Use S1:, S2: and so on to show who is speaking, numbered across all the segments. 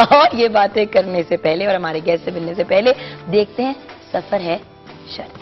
S1: اور یہ باتیں کرنے سے پہلے اور ہمارے گیسٹ سے ملنے سے پہلے دیکھتے ہیں سفر ہے شرط.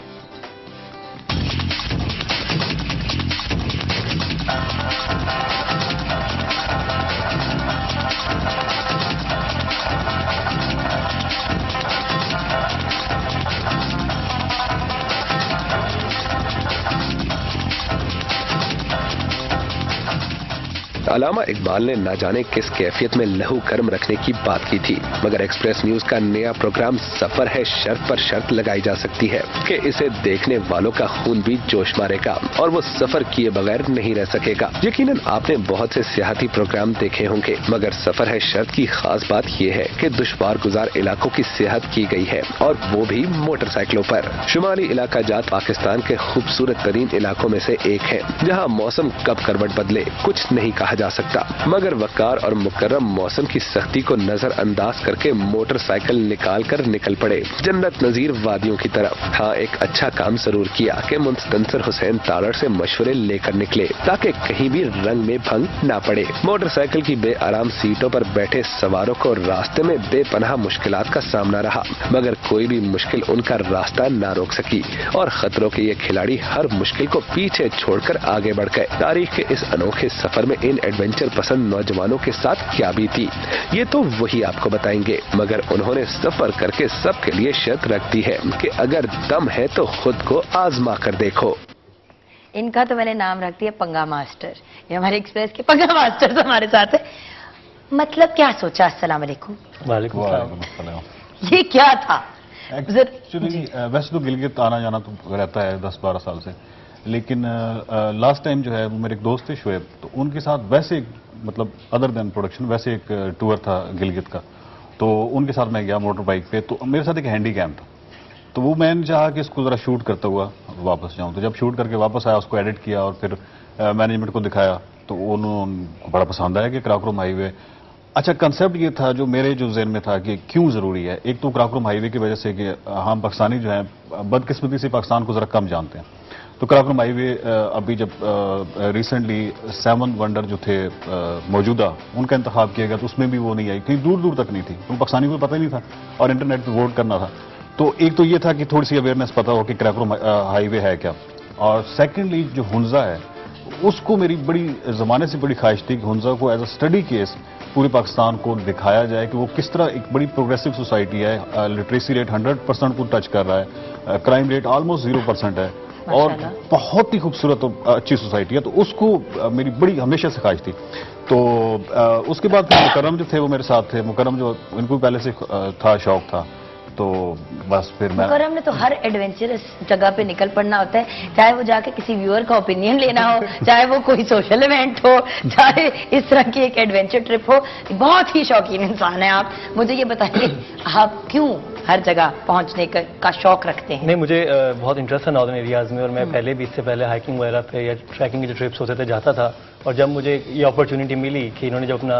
S2: علامہ اقبال نے نہ جانے کس کیفیت میں لہو گرم رکھنے کی بات کی تھی، مگر ایکسپریس نیوز کا نیا پروگرام سفر ہے شرط پر شرط لگائی جا سکتی ہے کہ اسے دیکھنے والوں کا خون بھی جوش مارے گا اور وہ سفر کیے بغیر نہیں رہ سکے گا. یقیناً آپ نے بہت سے سیاحتی پروگرام دیکھے ہوں گے، مگر سفر ہے شرط کی خاص بات یہ ہے کہ دشوار گزار علاقوں کی سیاحت کی گئی ہے، اور وہ بھی موٹر سائیکلوں پر. شمالی علاقہ جات پاکستان کے خوبصورت ترین علاقوں میں سے ایک ہے، جہاں موسم کب کروٹ بدلے کچھ نہیں کہا جا سکتا، مگر وقار اور مکرم موسم کی سختی کو نظر انداز کر کے موٹر سائیکل نکال کر نکل پڑے جنت نظیر وادیوں کی طرف. ہاں، ایک اچھا کام ضرور کیا کہ مستنصر حسین تالڑ سے مشورے لے کر نکلے تاکہ کہیں بھی رنگ میں بھنگ نہ پڑے. موٹر سائیکل کی بے آرام سیٹوں پر بیٹھے سواروں کو راستے میں بے پناہ مشکلات کا سامنا رہا، مگر کوئی بھی مشکل ان کا راستہ نہ روک سکی، اور خطروں کے یہ کھلاڑی ہر مشکل کو پیچھے چھوڑ کر آگے بڑھ گئے. تاریخ کے اس انوکھے سفر میں ان ایڈونچر پسند نوجوانوں کے ساتھ کیا بیتی یہ تو وہی آپ کو بتائیں گے، مگر انہوں نے سفر کر کے سب کے لیے شرط رکھ دی ہے کہ اگر دم ہے تو خود کو آزما کر دیکھو.
S1: ان کا تو میں نے نام رکھ دیا پنگا ماسٹر. یہ ہمارے ایکسپریس کے پنگا ماسٹر ہمارے ساتھ ہے. مطلب کیا سوچا؟ السلام علیکم.
S3: وعلیکم السلام.
S1: یہ کیا تھا؟
S3: ایکچولی ویسے تو گلگت آنا جانا تو رہتا ہے 10-12 سال سے، لیکن لاسٹ ٹائم جو ہے وہ میرے ایک دوست تھے شعیب، تو ان کے ساتھ ویسے مطلب ادر دین پروڈکشن ویسے ایک ٹور تھا گلگت کا، تو ان کے ساتھ میں گیا موٹر بائک پہ. تو میرے ساتھ ایک ہینڈی کیم تھا، تو وہ میں نے چاہا کہ اس کو ذرا شوٹ کرتا ہوا واپس جاؤں. تو جب شوٹ کر کے واپس آیا اس کو ایڈٹ کیا اور پھر مینجمنٹ کو دکھایا، تو انہوں کو بڑا پسند آیا کہ کراکرم ہائی وے. اچھا، کنسیپٹ یہ تھا جو میرے جو ذہن میں تھا کہ کیوں ضروری ہے. ایک تو کراکرم ہائی وے کی وجہ سے کہ ہم پاکستانی جو ہیں بدقسمتی سے پاکستان کو ذرا کم جانتے ہیں. تو کراکرم ہائی وے ابھی جب ریسنٹلی 7 ونڈر جو تھے موجودہ ان کا انتخاب کیا گیا تو اس میں بھی وہ نہیں آئی، کہیں دور دور تک نہیں تھی، تو پاکستانی کو پتہ ہی نہیں تھا اور انٹرنیٹ پہ ووٹ کرنا تھا. تو ایک تو یہ تھا کہ تھوڑی سی اویئرنیس پتہ ہو کہ کراکرم ہائی وے ہے کیا. اور سیکنڈلی جو ہنزا ہے اس کو میری بڑی زمانے سے بڑی خواہش تھی کہ ہنزا کو ایز اے اسٹڈی کیس پورے پاکستان کو دکھایا جائے کہ وہ کس طرح ایک بڑی پروگریسو سوسائٹی ہے. لٹریسی ریٹ 100% کو ٹچ کر رہا ہے، کرائم ریٹ آلموسٹ 0% ہے، اور بہت ہی خوبصورت اور اچھی سوسائٹی ہے. تو اس کو میری بڑی ہمیشہ سے خواہش تھی. تو اس کے بعد مکرم جو تھے وہ میرے ساتھ تھے. مکرم جو ان کو پہلے سے تھا، شوق تھا، تو بس پھر میں
S1: مکرم نے تو ہر ایڈونچرس جگہ پہ نکل پڑنا ہوتا ہے، چاہے وہ جا کے کسی ویور کا اوپینین لینا ہو، چاہے وہ کوئی سوشل ایونٹ ہو، چاہے اس طرح کی ایک ایڈونچر ٹرپ ہو. بہت ہی شوقین انسان ہیں آپ. مجھے یہ بتائیے آپ کیوں ہر جگہ پہنچنے کا شوق رکھتے ہیں؟
S4: نہیں، مجھے بہت انٹرسٹ ہے ناردرن ایریاز میں، اور میں پہلے بھی اس سے پہلے ہائکنگ وغیرہ پہ یا ٹریکنگ کے جو ٹرپس ہوتے تھے جاتا تھا. اور جب مجھے یہ اپرچونٹی ملی کہ انہوں نے جب اپنا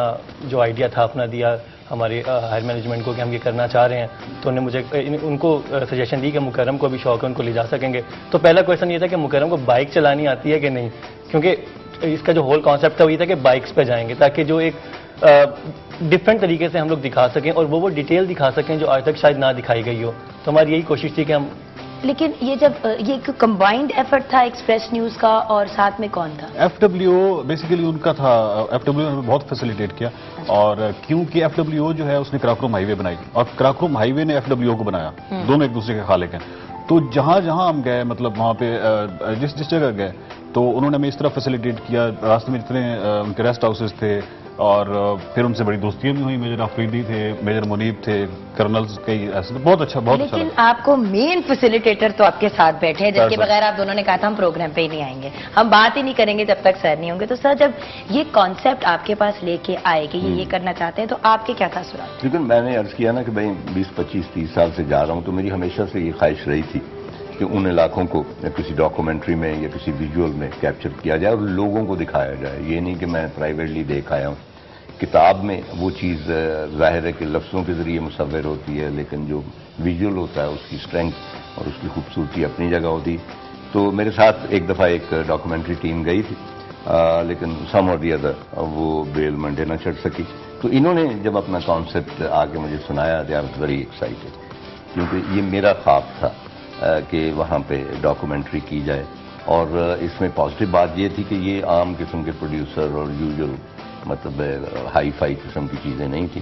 S4: جو آئیڈیا تھا اپنا دیا ہماری ہائر مینجمنٹ کو کہ ہم یہ کرنا چاہ رہے ہیں، تو انہوں نے مجھے ان کو سجیشن دی کہ مکرم کو بھی شوق ہے، ان کو لے جا سکیں گے. تو پہلا کویشچن یہ تھا کہ مکرم کو بائک چلانی آتی ہے کہ نہیں، کیونکہ اس کا جو ہول کانسیپٹ تھا وہ یہ تھا کہ بائکس پہ جائیں گے تاکہ جو ایک ڈفرینٹ طریقے سے ہم لوگ دکھا سکیں اور وہ ڈیٹیل دکھا سکیں جو آج تک شاید نہ دکھائی گئی ہو. تو ہماری یہی کوشش تھی کہ ہم.
S1: لیکن یہ جب یہ کمبائنڈ ایفرٹ تھا ایکسپریس نیوز کا اور ساتھ میں کون تھا؟
S3: ایف ڈبلیو بیسیکلی ان کا تھا. ایف ڈبلیو نے بہت فیسیلیٹیٹ کیا، اور کیونکہ ایف ڈبلیو جو ہے اس نے کراکرم ہائی وے بنائی اور کراکرم ہائی وے نے ایف ڈبلیو کو بنایا، دونوں ایک دوسرے کے خالق ہیں. تو جہاں جہاں ہم گئے مطلب وہاں پہ جس جگہ گئے تو انہوں نے ہمیں اس طرح فیسیلیٹیٹ کیا. راستے میں اتنے ان کے ریسٹ ہاؤسز تھے اور پھر ان سے بڑی دوستیاں بھی ہوئی. میجر آفریدی تھے، میجر منیب تھے، کرنلز کئی ایسے. بہت اچھا بہت اچھا.
S1: لیکن آپ کو مین فیسیلیٹیٹر تو آپ کے ساتھ بیٹھے ہیں، جس کے بغیر آپ دونوں نے کہا تھا ہم پروگرام پہ ہی نہیں آئیں گے، ہم بات ہی نہیں کریں گے جب تک سر نہیں ہوں گے. تو سر جب یہ کانسیپٹ آپ کے پاس لے کے آئے کہ یہ کرنا چاہتے ہیں تو آپ کے کیا تاثرات؟
S5: لیکن میں نے عرض کیا نا کہ بھائی 20-25-30 سال سے جا رہا ہوں، تو میری ہمیشہ سے یہ خواہش رہی تھی کہ ان علاقوں کو کسی ڈاکومنٹری میں یا کسی ویژول میں کیپچر کیا جائے اور لوگوں کو دکھایا جائے. یہ نہیں کہ میں پرائیویٹلی دیکھ آیا ہوں. کتاب میں وہ چیز ظاہر ہے کہ لفظوں کے ذریعے مصور ہوتی ہے، لیکن جو ویژول ہوتا ہے اس کی اسٹرینتھ اور اس کی خوبصورتی اپنی جگہ ہوتی. تو میرے ساتھ ایک دفعہ ایک ڈاکومنٹری ٹیم گئی تھی، لیکن سم اور دی ادر وہ بیل منڈے نہ چڑھ سکی. تو انہوں نے جب اپنا کانسیپٹ آ کے مجھے سنایا دے آئی واز ویری ایکسائٹیڈ، کیونکہ یہ میرا خواب تھا کہ وہاں پہ ڈاکومنٹری کی جائے، اور اس میں پازیٹیو بات یہ تھی کہ یہ عام قسم کے پروڈیوسر اور یوزول مطلب ہائی فائی قسم کی چیزیں نہیں تھیں،